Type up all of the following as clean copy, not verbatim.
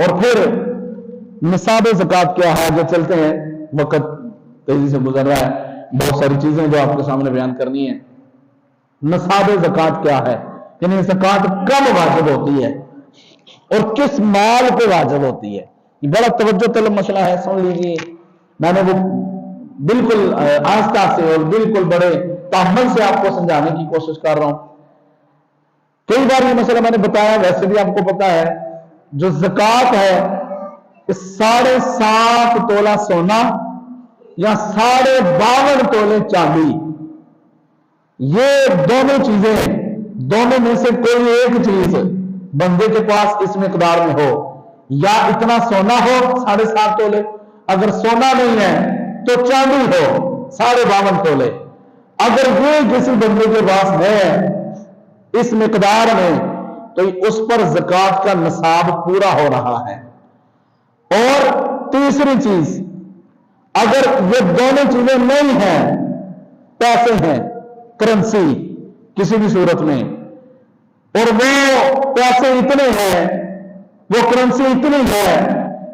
اور پھر نصاب زکات کیا ہے؟ جو چلتے ہیں، وقت تیزی سے گزر رہا ہے، بہت ساری چیزیں جو آپ کے سامنے بیان کرنی ہے۔ نصاب زکات کیا ہے؟ یعنی زکات کب واجب ہوتی ہے اور کس مال پہ واجب ہوتی ہے؟ یہ بڑا توجہ طلب مسئلہ ہے، سن لیجیے۔ میں نے وہ بالکل آہستہ سے اور بالکل بڑے تحمل سے آپ کو سمجھانے کی کوشش کر رہا ہوں۔ کئی بار یہ مسئلہ میں نے بتایا، ویسے بھی آپ کو پتا ہے، جو زکات ہے 7.5 تولہ سونا یا 52.5 تولے چاندی، یہ دونوں چیزیں، دونوں میں سے کوئی ایک چیز بندے کے پاس اس مقدار میں ہو، یا اتنا سونا ہو 7.5 تولے، اگر سونا نہیں ہے تو چاندی ہو 52.5 تولے، اگر یہ کسی بندے کے پاس ہے اس مقدار میں تو اس پر زکات کا نصاب پورا ہو رہا ہے۔ اور تیسری چیز، اگر یہ دونوں چیزیں نہیں ہیں، پیسے ہیں، کرنسی کسی بھی صورت میں، اور وہ پیسے اتنے ہیں، وہ کرنسی اتنی ہے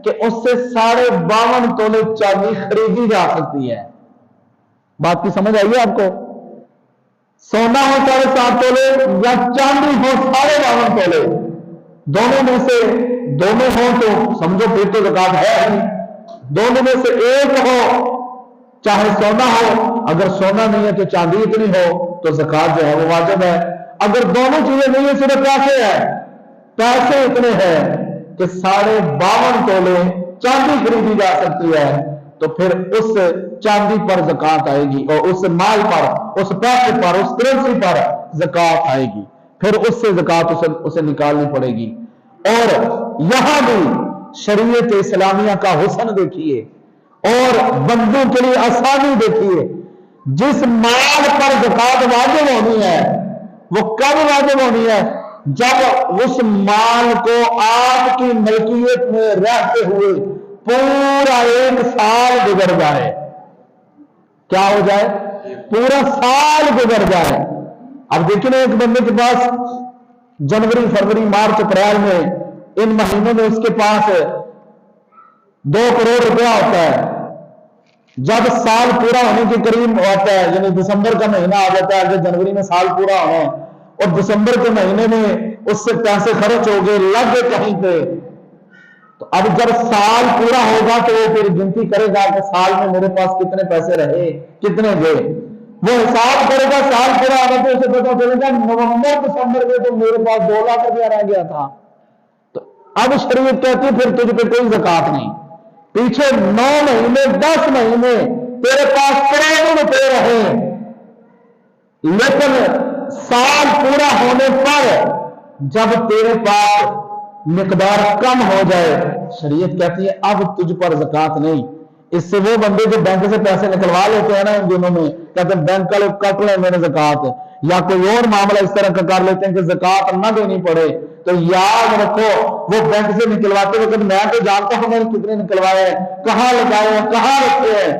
کہ اس سے 52.5 تولے چاندی خریدی جا سکتی ہے۔ بات کی سمجھ آئیے آپ کو؟ سونا ہو 7.5 تولے یا چاندی ہو 52.5 تولے، دونوں میں سے دونوں ہوں تو سمجھو پھر تو زکات ہے، دونوں میں سے ایک ہو، چاہے سونا ہو، اگر سونا نہیں ہے تو چاندی اتنی ہو تو زکات جو ہے وہ واجب ہے۔ اگر دونوں چیزیں نہیں ہیں، صرف پیسے ہیں، پیسے اتنے ہیں کہ 52.5 تولے چاندی خریدی جا سکتی ہے، تو پھر اس چاندی پر زکات آئے گی، اور اس مال پر، اس پیسے پر، اس کرنسی پر زکات آئے گی، پھر اس سے زکات اسے نکالنی پڑے گی۔ اور یہاں بھی شریعت اسلامیہ کا حسن دیکھیے اور بندوں کے لیے آسانی دیکھیے۔ جس مال پر زکات واجب ہونی ہے وہ کب واجب ہونی ہے؟ جب اس مال کو آپ کی ملکیت میں رہتے ہوئے پورا 1 سال گزر جائے۔ کیا ہو جائے؟ پورا سال گزر جائے۔ اب دیکھیں ایک بندے کے پاس جنوری، فروری، مارچ، اپریل میں، ان مہینوں میں اس کے پاس 2 کروڑ روپیہ ہوتا ہے۔ جب سال پورا ہونے کے قریب ہوتا ہے، یعنی دسمبر کا مہینہ آ جاتا ہے کہ جنوری میں سال پورا ہونا ہے، اور دسمبر کے مہینے میں اس سے پیسے خرچ ہو گئے، لگ گئے کہیں پہ، تو اب جب سال پورا ہوگا تو وہ پھر گنتی کرے گا کہ سال میں میرے پاس کتنے پیسے رہے، کتنے گئے، وہ حساب کرے گا۔ سال پورا ہوگا تو اسے پتا چلے گا نومبر دسمبر میں تو میرے پاس 2 لاکھ روپیہ رہ گیا تھا۔ تو اب شریعت کہتی ہے پھر تجھ پہ کوئی زکات نہیں، پیچھے 9 مہینے 10 مہینے تیرے پاس کروڑوں روپے رہے، لیکن سال پورا ہونے پر جب تیرے پاس مقدار کم ہو جائے، شریعت کہتی ہے اب تجھ پر زکات نہیں۔ اس سے وہ بندے جو بینک سے پیسے نکلوا لیتے ہیں نا ان دنوں میں، کہتے ہیں بینک والے کٹ لیں میرے زکات، یا کوئی اور معاملہ اس طرح کا کر لیتے ہیں کہ زکات نہ دینی پڑے، تو یاد رکھو وہ بینک سے نکلواتے وقت میں تو جانتا ہوں میں نے کتنے نکلوائے ہیں، کہاں لگائے ہیں، کہاں رکھے ہیں،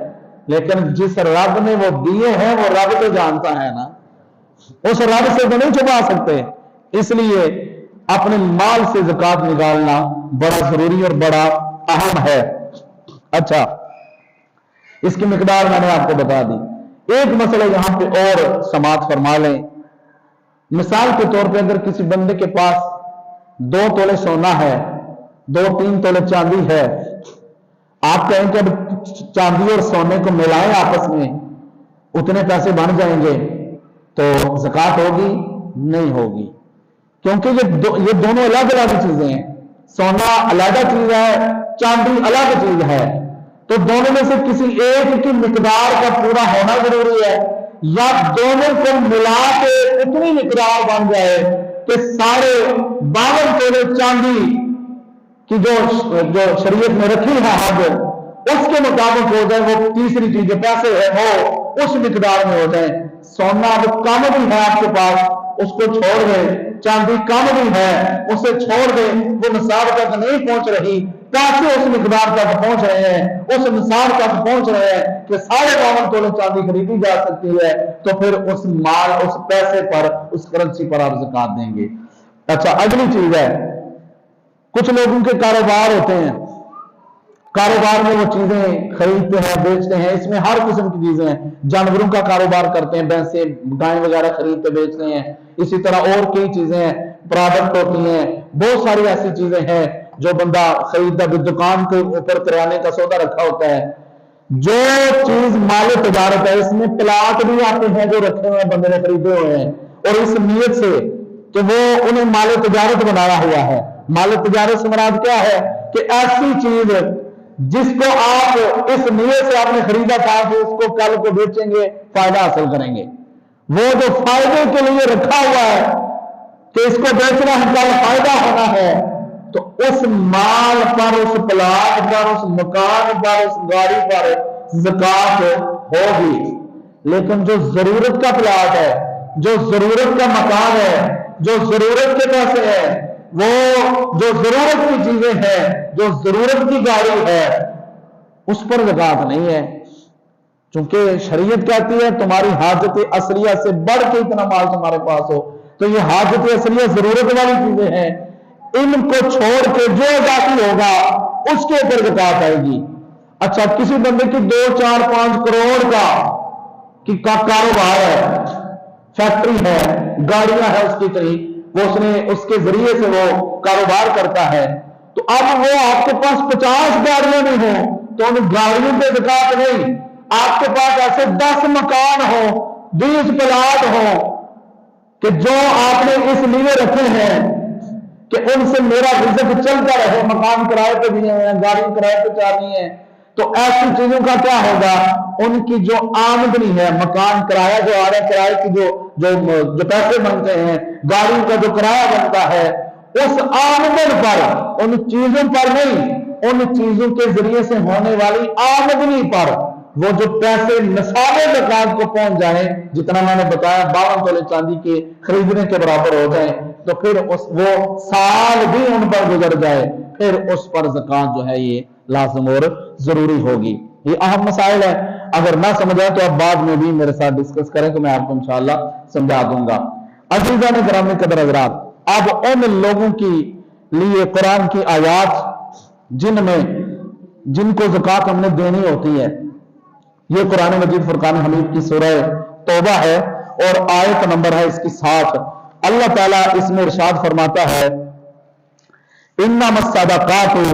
لیکن جس رب نے وہ دیے ہیں وہ رب تو جانتا ہے نا، اس رب سے تو نہیں چھپا سکتے۔ اس لیے اپنے مال سے زکات نکالنا بڑا ضروری اور بڑا اہم ہے۔ اچھا، اس کی مقدار میں نے آپ کو بتا دی۔ ایک مسئلہ یہاں پہ اور سماعت فرما لیں۔ مثال کے طور پہ اگر کسی بندے کے پاس 2 تولے سونا ہے، 2-3 تولے چاندی ہے، آپ کہیں کہ اب چاندی اور سونے کو ملائیں آپس میں، اتنے پیسے بن جائیں گے، تو زکات ہوگی؟ نہیں ہوگی، کیونکہ یہ دونوں الگ الگ چیزیں ہیں۔ سونا علیحدہ چیز ہے، چاندی الگ چیز ہے، تو دونوں میں سے کسی ایک کی مقدار کا پورا ہونا ضروری ہے، یا دونوں کو ملا کے اتنی مقدار بن جائے کہ 52.5 تولے چاندی کی جو شریعت میں رکھی ہے حد، اس کے مطابق ہو جائے، وہ تیسری چیز جو پیسے ہے وہ اس مقدار میں ہو جائے۔ سونا اب کم بھی ہے آپ کے پاس، اس کو چھوڑ دیں، چاندی کم بھی ہے اسے چھوڑ دیں، وہ نصاب تک نہیں پہنچ رہی، پیسے اس مقدار تک پہنچ رہے ہیں، اس نصاب تک پہنچ رہے ہیں کہ 52.5 تولے چاندی خریدی جا سکتی ہے، تو پھر اس مال، اس پیسے پر، اس کرنسی پر آپ زکات دیں گے۔ اچھا، اگلی چیز ہے कुछ लोगों के कारोबार होते हैं, कारोबार में वो चीजें खरीदते हैं बेचते हैं, इसमें हर किस्म की चीजें हैं। जानवरों का कारोबार करते हैं, भैंसे गाय वगैरह खरीदते बेचते हैं, इसी तरह और कई चीजें हैं, प्रोडक्ट होती हैं, बहुत सारी ऐसी चीजें हैं जो बंदा खरीदता भी। दुकान के ऊपर किराने का सौदा रखा होता है, जो चीज माल तजारत है, इसमें प्लाट भी आते हैं जो रखे हुए हैं, बंदे ने खरीदे हुए हैं, और इस नीयत से कि वो उन्हें माल तजारत बनाया हुआ है। माल तजारत से मुराद क्या है कि ऐसी चीज जिसको आप इस नीयत से आपने खरीदा था कि उसको कल को बेचेंगे, फायदा हासिल करेंगे। वो जो फायदे के लिए रखा हुआ है कि इसको बेचना है, कल फायदा होना है, तो उस माल पर, उस प्लाट पर, उस मकान पर, उस गाड़ी पर ज़कात होगी। लेकिन जो जरूरत का प्लाट है, जो जरूरत का मकान है, जो जरूरत के पैसे हैं, वो जो जरूरत की चीजें हैं, जो जरूरत की गाड़ी है, उस पर ज़कात नहीं है। क्योंकि शरीयत कहती है तुम्हारी हाजत असलिया से बढ़ के इतना माल तुम्हारे पास हो, तो ये हाजत असलिया जरूरत वाली चीजें हैं, इनको छोड़ के जो बाकी होगा उसके ऊपर ज़कात आएगी। अच्छा, किसी बंदे की 2, 4, 5 करोड़ का कारोबार है, फैक्ट्री है, गाड़ियां है उसकी कहीं, वो उसके जरिए से वो कारोबार करता है, तो अब वो आपके पास 50 गाड़ियां भी हो तो उन गाड़ियों पे ज़कात नहीं। आपके पास ऐसे 10 मकान हो, 20 प्लाट हो कि जो आपने इसलिए रखे हैं कि उनसे मेरा रिज़्क चलता रहे, मकान किराए पे दिए हुए हैं, गाड़ी किराए पे चाहती है, तो ऐसी चीजों का क्या होगा, उनकी जो आमदनी है, मकान किराया जो आ रहा है, किराए की जो पैसे बनते हैं, गाड़ी का जो किराया बनता है, उस आमदन पर, उन चीजों पर नहीं, उन चीजों के जरिए से होने वाली आमदनी पर वो जो पैसे निसाबे ज़कात को पहुंच जाए, जितना मैंने बताया 52 तोले चांदी के खरीदने के बराबर हो जाए, तो फिर वो साल भी उन पर गुजर जाए, फिर उस पर ज़कात जो है ये लाज़िम और जरूरी होगी। ये अहम मसाइल है, अगर ना समझाए तो आप बाद में भी मेरे साथ डिस्कस करें तो मैं आपको इंशाअल्लाह समझा दूंगा। अज़ीज़ान गिरामी क़दर हज़रात, अब उन लोगों की लिए कुरान की आयात जिनको ज़कात हमने देनी होती है, ये कुरान मजीद फुरकान हमीद की सूरह तौबा है और आयत नंबर है इसकी 60। अल्लाह ताला इसमें इरशाद फरमाता है, इन्नमस सदक़ातु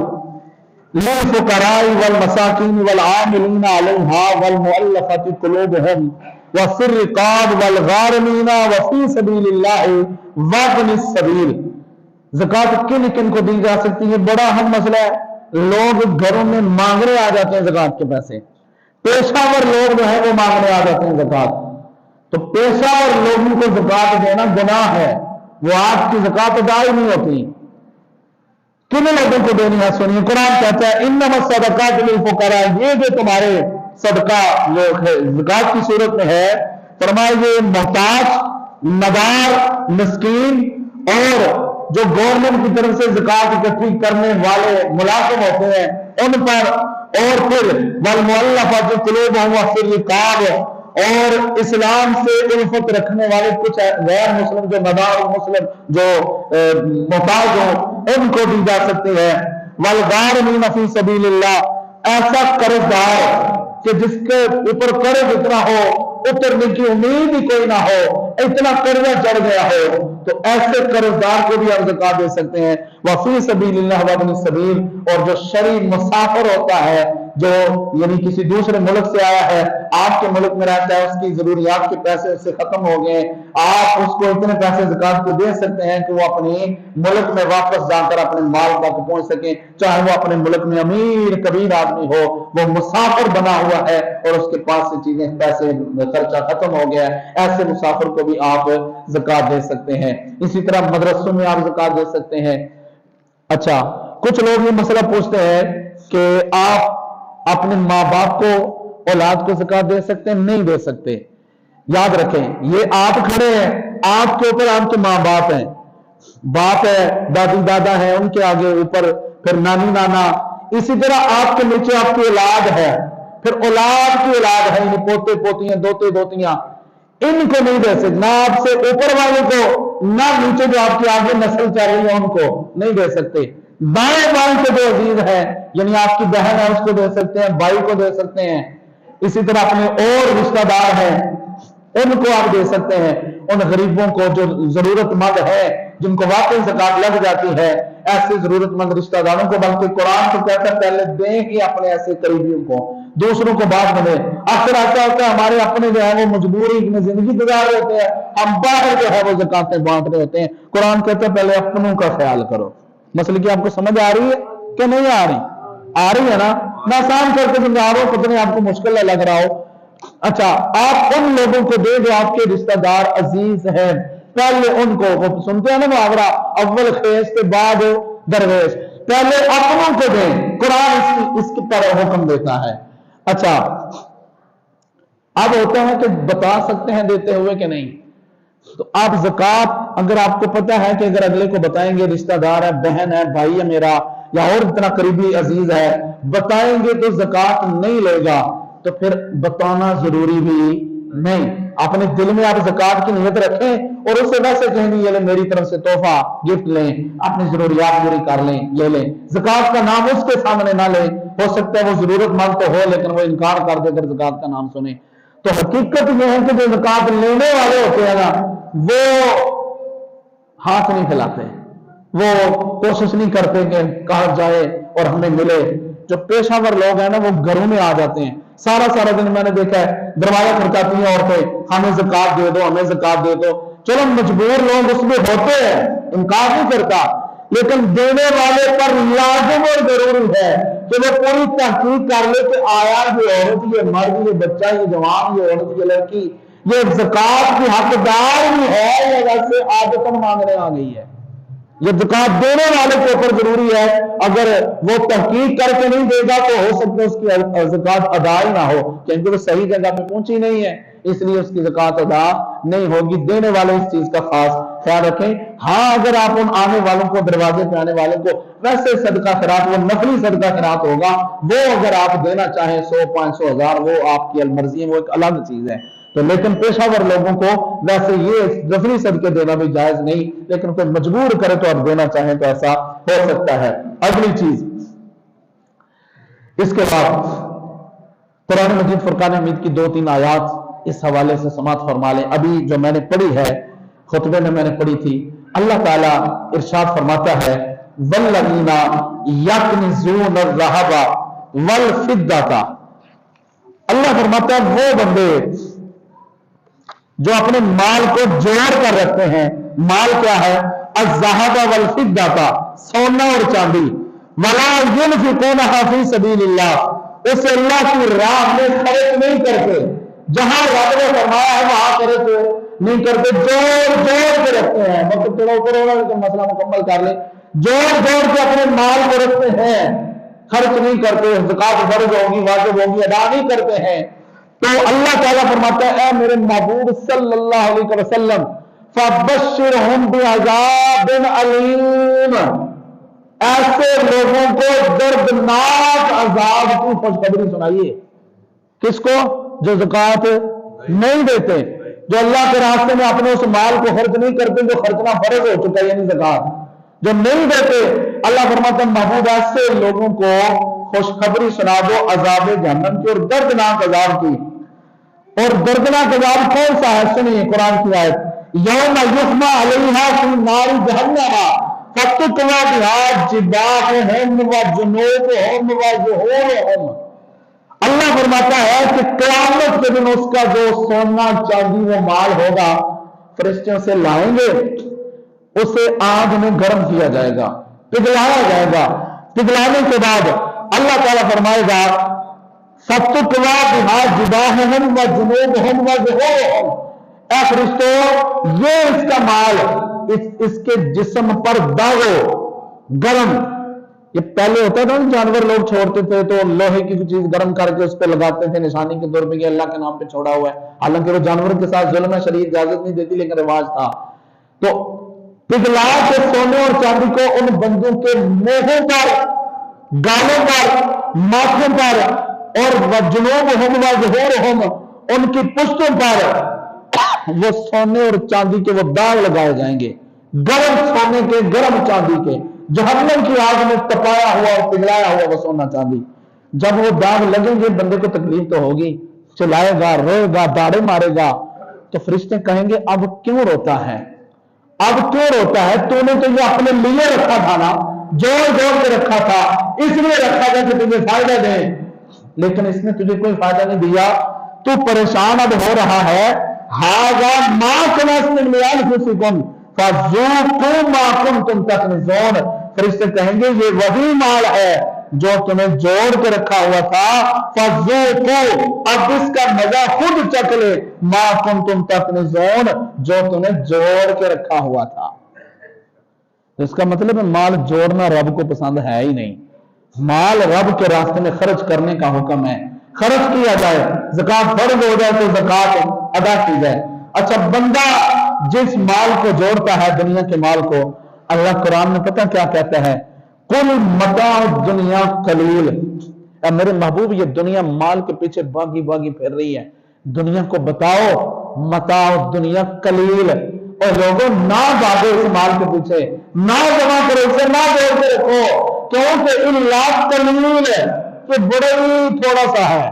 लिल-फुक़राई वल मसाकीन वल आमिलीना अलैहा वल मुअल्लफ़ति क़ुलूबुहुम व फ़िर रिक़ाब वल गारिमीना व फ़ी सबीलिल्लाहि व इब्निस सबील। ज़कात किन किन को दी जा सकती है, बड़ा अहम मसला है। लोग घरों में मांगने आ जाते हैं ज़कात के पैसे, पेशावर लोग जो है वो मांगने आ जाते हैं ज़कात, तो पेशावर लोगों को ज़कात देना गुनाह है, वो आपकी ज़कात अदा ही नहीं होती। किन लोगों को देनी है सुनिए, कुरान कहता है इन्नमस सदक़ात लिल-फुक़रा, ये जो तुम्हारे सदका जो ज़कात की सूरत में है, फरमाया ये मोहताज, नदार, मिस्कीन और जो गवर्नमेंट की तरफ से ज़कात इकट्ठी करने वाले मुलाजिम होते हैं उन पर, और फिर वल मुअल्लफ़ति क़ुलूबुहुम व फ़िर रिक़ाब, और इस्लाम से उल्फत रखने वाले कुछ गैर मुस्लिम जो नदार मुस्लिम जो मोहताज हो उनको दी जा सकती है। वल गारिमीन फ़ी सबीलिल्लाह, ऐसा कर्जदार कि जिसके ऊपर कर्ज इतना हो उतरने की उम्मीद ही कोई ना हो, इतना कर्जा चढ़ गया हो, तो ऐसे कर्जदार को भी आप ज़कात दे सकते हैं। वफ़ी सबीलिल्लाह व इब्निस सबील, और जो शरई मुसाफिर होता है, जो यानी किसी दूसरे मुल्क से आया है, आपके मुल्क में रहता है, उसकी जरूरियात के पैसे से खत्म हो गए, आप उसको इतने पैसे ज़कात को दे सकते हैं कि वो अपने मुल्क में वापस जाकर अपने माल तक पहुंच सके, चाहे वो अपने मुल्क में अमीर कबीर आदमी हो, वो मुसाफिर बना हुआ है और उसके पास से चीजें पैसे खर्चा खत्म हो गया है, ऐसे मुसाफिर को भी आप ज़कात दे सकते हैं। इसी तरह मदरसों में आप ज़कात दे सकते हैं। अच्छा, कुछ लोग ये मसला पूछते हैं कि आप अपने माँ बाप को, औलाद को ज़कात दे सकते हैं? नहीं दे सकते। याद रखें, ये आप खड़े हैं, आपके ऊपर आपके माँ बाप हैं, बाप है, दादी दादा है, उनके आगे ऊपर फिर नानी नाना, इसी तरह आपके नीचे आपकी औलाद है, फिर औलाद की औलाद है, यानी पोते पोतियां, दोते दोतियां, इनको नहीं दे सकते, ना आपसे ऊपर वाले को, ना नीचे जो आपके आगे नस्ल चल रही है उनको नहीं दे सकते। दाएं बाएं के जो अजीज है, यानी आपकी बहन है उसको दे सकते हैं, भाई को दे सकते हैं, इसी तरह अपने और रिश्तेदार हैं उनको आप दे सकते हैं। उन गरीबों को जो जरूरतमंद है, जिनको वाकई ज़कात लग जाती है, ऐसे जरूरतमंद रिश्तेदारों को, बल्कि कुरान तो कहता है पहले दें ही अपने ऐसे करीबियों को, दूसरों को बाद में दें। अक्सर ऐसा होता है हमारे अपने जो है वो मजबूरी में जिंदगी गुजार रहे होते हैं, हम बाहर जो है वो ज़कातें बांट रहे होते हैं। कुरान कहता है पहले अपनों का ख्याल करो। मसले की आपको समझ आ रही है कि नहीं आ रही? आ रही है ना? मैं आसान करके समझा रहा हूं, पता नहीं आपको मुश्किल लग रहा हो। अच्छा, आप उन लोगों को दे जो आपके रिश्तेदार अजीज हैं, पहले उनको, वो सुनते हैं ना मुहावरा, अव्वल खेस के बाद दरवेश, पहले अपनों को दें। कुरान इसके पर हुक्म देता है। अच्छा, अब होता है कि बता सकते हैं देते हुए कि नहीं, तो आप ज़कात अगर आपको पता है कि अगर अगले को बताएंगे, रिश्तेदार है, बहन है, भाई है मेरा, या और इतना करीबी अजीज है, बताएंगे तो ज़कात नहीं लेगा, तो फिर बताना जरूरी भी नहीं। अपने दिल में आप ज़कात की नियत रखें और उससे वैसे कहेंगे ये ले मेरी तरफ से तोहफा गिफ्ट लें, अपनी जरूरियात पूरी कर लें, ये लें। ज़कात का नाम उसके सामने ना लें, हो सकता है वो जरूरतमंद तो हो लेकिन वो इनकार कर दे अगर ज़कात का नाम सुने। तो हकीकत यह है कि जो ज़कात लेने वाले होते हैं ना, वो हाथ नहीं फैलाते, वो कोशिश नहीं करते कि कहा जाए और हमें मिले। जो पेशावर लोग हैं ना, वो घरों में आ जाते हैं, सारा सारा दिन मैंने देखा है दरवाजा खड़काती हैं औरतें, हमें ज़कात दे दो, हमें ज़कात दे दो। चलो मजबूर लोग उसमें होते हैं, इनकार नहीं करता, लेकिन देने वाले पर लाजिम और जरूरी है कि वो पूरी तहकीक कर ले कि आया ये औरत, ये मर्द, ये बच्चा, ये जवान, ये औरत, ये लड़की, ये ज़कात की हकदार भी है या वैसे आदतन मांगने आ गई है। ये ज़कात देने वाले के ऊपर जरूरी है। अगर वो तहकीक करके नहीं देगा तो हो सकता है उसकी ज़कात अदा ही ना हो, क्योंकि वो सही जगह पे पहुंची नहीं है, इसलिए उसकी ज़कात अदा नहीं होगी। देने वाले इस चीज का खास ख्याल रखें। हाँ, अगर आप उन आने वालों को, दरवाजे पे आने वालों को, वैसे सदका खैरात, वो नफली सदका खैरात होगा, वो अगर आप देना चाहें 100, 500, 1000, वो आपकी मर्जी है, वो एक अलग चीज है। तो लेकिन पेशावर लोगों को वैसे ये नफली सदके देना भी जायज नहीं, लेकिन कोई मजबूर करे तो आप देना चाहें तो ऐसा हो सकता है। अगली चीज, इसके बाद कुरान मजीद फुरकान हमीद की 2-3 आयात इस हवाले से समात फरमा लें। अभी जो मैंने पढ़ी है, खुतबे में मैंने पढ़ी थी, अल्लाह ताला इरशाद फरमाता है, वल्लज़ीना यकनिज़ून अर्ज़हबा वल फिद्दता। अल्लाह फरमाता है वो बंदे जो अपने माल को जोड़ कर रखते हैं। माल क्या है? अज़्ज़हबा वल फिद्दता, सोना और चांदी। वला युनफिकूनहा फी सबीलिल्लाह, उसे अल्लाह की राह में खर्च नहीं करते। जहां रब ने फरमाया है वहां खर्च नहीं करते, जोड़ जोड़ के रखते हैं। मतलब थोड़ा ऊपर होगा तो मसला मुकम्मल कर ले। जोड़ जोड़ के अपने माल को रखते हैं, खर्च नहीं करते, ज़कात फर्ज होगी, वाजिब होगी, अदा नहीं करते हैं। तो अल्लाह ताला फरमाता है, ए मेरे महबूब सल्लल्लाहु अलैहि वसल्लम, फबश्शिरहुम बिअज़ाबिन अलीम, ऐसे लोगों को दर्दनाक अजाब की खुशखबरी सुनाइए। किसको? जो ज़कात नहीं देते, जो अल्लाह के रास्ते में अपने उस माल को खर्च नहीं करते, जो खर्चना फर्ज हो चुका है, यानी ज़कात जो नहीं देते। अल्लाह फरमाता है, महबूब ऐसे लोगों को खुशखबरी सुना दो अजाब जहन्नम की और दर्दनाक अजाब की। और दर्दनाक अजाब कौन सा है? सुनिए कुरान की आयत, यौम युहमा अलैहा फी नारि जहन्नम फतुक्वा बिहा जिबाहुहुम व जुनूबुहुम व ज़ुहूरुहुम। अल्लाह फरमाता है कि क़यामत के दिन उसका जो सोना चांदी वो माल होगा, फरिश्तों से लाएंगे, उसे आग में गर्म किया जाएगा, पिघलाया जाएगा। पिघलाने के बाद अल्लाह ताला फरमाएगा, फतुक्वा बिहा जिबाहुहुम व जुनूबुहुम व ज़ुहूरुहुम, ऐ फरिश्तों ये इसका माल इसके जिस्म पर दागो गर्म। ये पहले होता था ना, जानवर लोग छोड़ते थे तो लोहे की चीज गर्म करके उस पर लगाते थे निशानी के तौर पे कि अल्लाह के नाम पे छोड़ा हुआ है। हालांकि वो जानवर के साथ जुल्म है, शरीयत इजाजत नहीं देती, लेकिन रिवाज था। तो पिघला के सोने और चांदी को उन बंदों के मुंहों पर, गालों पर, माथों पर और जुनूबुहुम व ज़ुहूरुहुम, उनकी पुश्तों पर वो सोने और चांदी के वो दाग लगाए जाएंगे, गर्म सोने के, गर्म चांदी के। जहन्नम की आग में तपाया हुआ और पिघलाया हुआ वो सोना चांदी। जब वो दाग लगेंगे बंदे को तकलीफ तो होगी, चिल्लाएगा, रोएगा, दाड़े मारेगा। तो फरिश्ते कहेंगे अब क्यों रोता है, अब क्यों रोता है? तूने तो ये अपने लिए रखा था ना, जोड़ जोड़ के रखा था, इसलिए रखा था कि तुझे फायदा दे, लेकिन इसने तुझे कोई फायदा नहीं दिया। तू परेशान अब हो रहा है। हागा मां कनासुम फाजूकू मा कुंतुम तकनिज़ून। फरिश्ते कहेंगे ये वही माल है जो तुम्हें जोड़ के रखा हुआ था। फजूकू, अब इसका मजा खुद चख ले, मा कुंतुम तकनिज़ून, जो तुम्हें जोड़ के रखा हुआ था। इसका मतलब है माल जोड़ना रब को पसंद है ही नहीं। माल रब के रास्ते में खर्च करने का हुक्म है, खर्च किया जाए, ज़कात फर्ज हो जाए तो ज़कात अदा की जाए। अच्छा, बंदा जिस माल को जोड़ता है, दुनिया के माल को, अल्लाह कुरान में पता क्या कहता है? कुल मताउ दुनिया कलील। मेरे महबूब, ये दुनिया माल के पीछे भागी भागी फिर रही है। दुनिया को बताओ मताउ दुनिया कलील, और लोगों ना भागो इस माल के पीछे, ना जमा करो इसे, ना जोड़ के रखो, क्योंकि इल्ला कलील है, ये बड़ा ही थोड़ा सा है,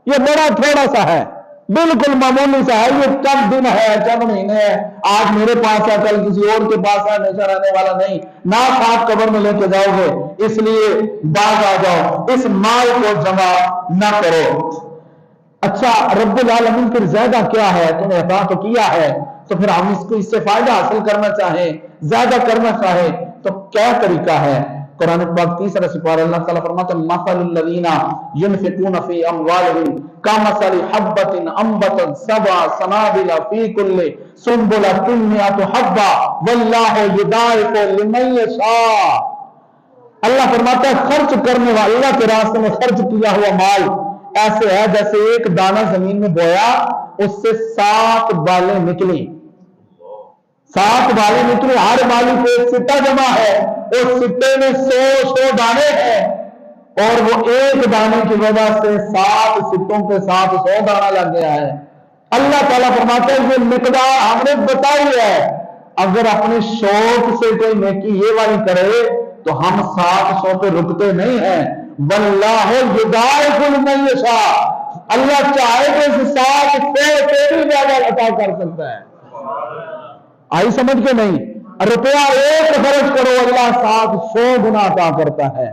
ये बड़ा थोड़ा सा है, बिल्कुल मामूली सा है, ये चंद दिन है, चंद महीने है। आज मेरे पास है, कल किसी और के पास है, हमेशा रहने वाला नहीं। ना साथ कब्र में लेके जाओगे, इसलिए बाज आ जाओ, इस माल को जमा ना करो। अच्छा, रब्बुल आलमीन फिर ज्यादा क्या है? तुम्हें अता तो किया है, तो फिर हम इसको इससे फायदा हासिल करना चाहें, ज्यादा करना चाहें, तो क्या तरीका है? कुरान पाक 3 सिपारा अल्लाह ताला फरमाता है मसलुल लज़ीना युनफिकूना फी अमवालिहिम कमसली हब्बतिन अंबतत सबअ सनाबिला फी कुल्ली सुंबुलतिन मिअतु हब्बा वल्लाहु युदाइफु लिमन यशा। अल्लाह फरमाता है खर्च करने वाला, अल्लाह के रास्ते में खर्च किया हुआ माल ऐसे है जैसे एक दाना जमीन में बोया, उससे 7 बालें निकली, 7 बालें निकली, हर बाली पे एक सिट्टा जमा है, उस सिट्टे में 100 दाने हैं, और वो एक दाने की वजह से 7 सिट्टों पे 700 दाना लग गया है। अल्लाह ताला फरमाता है ये मिकदार हमने बताई है, अगर अपने शौक से कोई नेकी ये वाली करे तो हम 700 पे रुकते नहीं हैं। वल्लाहु युदाइफु लिमन यशा, अल्लाह चाहे तो इस 700 पे भी ज्यादा अता कर सकता है। आई समझ के नहीं? रुपया एक खर्च करो, अल्लाह 700 गुना अता करता है।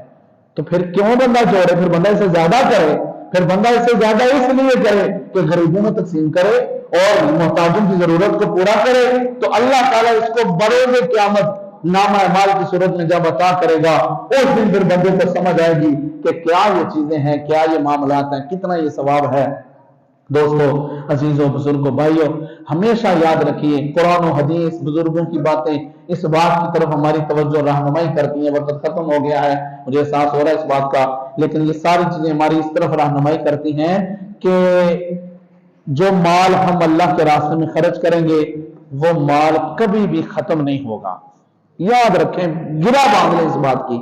तो फिर क्यों बंदा जोड़े? फिर बंदा इसे ज्यादा करे, फिर बंदा इसे ज्यादा इसलिए करे कि गरीबों में तकसीम करे और मोहताजों की जरूरत को पूरा करे। तो अल्लाह ताला इसको बड़े क़यामत नामा माल की सूरत में जब अता करेगा, उस दिन फिर बंदे को समझ आएगी कि क्या ये चीजें हैं, क्या ये मामलात हैं, कितना ये सवाब है। दोस्तों, अजीजों, बुजुर्गों, भाइयों, हमेशा याद रखिए कुरान और हदीस, बुजुर्गों की बातें इस बात की तरफ हमारी तवज्जो रहनुमाई करती हैं। वक्त खत्म हो गया है, मुझे एहसास हो रहा है इस बात का, लेकिन ये सारी चीजें हमारी इस तरफ रहनुमाई करती हैं कि जो माल हम अल्लाह के रास्ते में खर्च करेंगे वो माल कभी भी खत्म नहीं होगा। याद रखें, गिरा बांध लें इस बात की।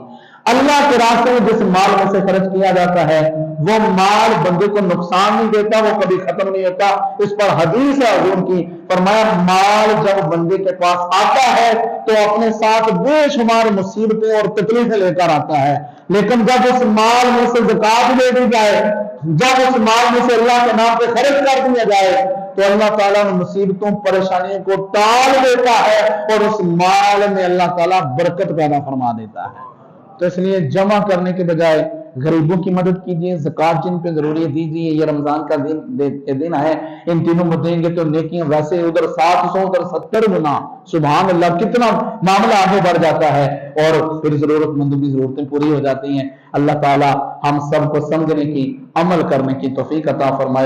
अल्लाह के रास्ते में जिस माल में से खर्च किया जाता है वो माल बंदे को नुकसान नहीं देता, वो कभी खत्म नहीं होता। इस पर हदीस है हुजूर की, फरमाया माल जब बंदे के पास आता है तो अपने साथ बेशुमार मुसीबतें और तकलीफें लेकर आता है, लेकिन जब उस माल में से ज़कात दे दी जाए, जब उस माल में से अल्लाह के नाम पे खर्च कर दिया जाए, तो अल्लाह ताला उन मुसीबतों परेशानियों को टाल देता है और उस माल में अल्लाह ताला बरकत पैदा फरमा देता है। तो इसलिए जमा करने के बजाय गरीबों की मदद कीजिए, ज़कात जिन पे जरूरी दीजिए। ये रमजान का दिन है, इन तीनों में देंगे तो नेकियां वैसे उधर 700 उधर 70 गुना, सुभान अल्लाह, कितना मामला आगे बढ़ जाता है और फिर जरूरतमंदों की जरूरतें पूरी हो जाती हैं। अल्लाह ताला हम सबको समझने की, अमल करने की तौफीक अता फरमाए।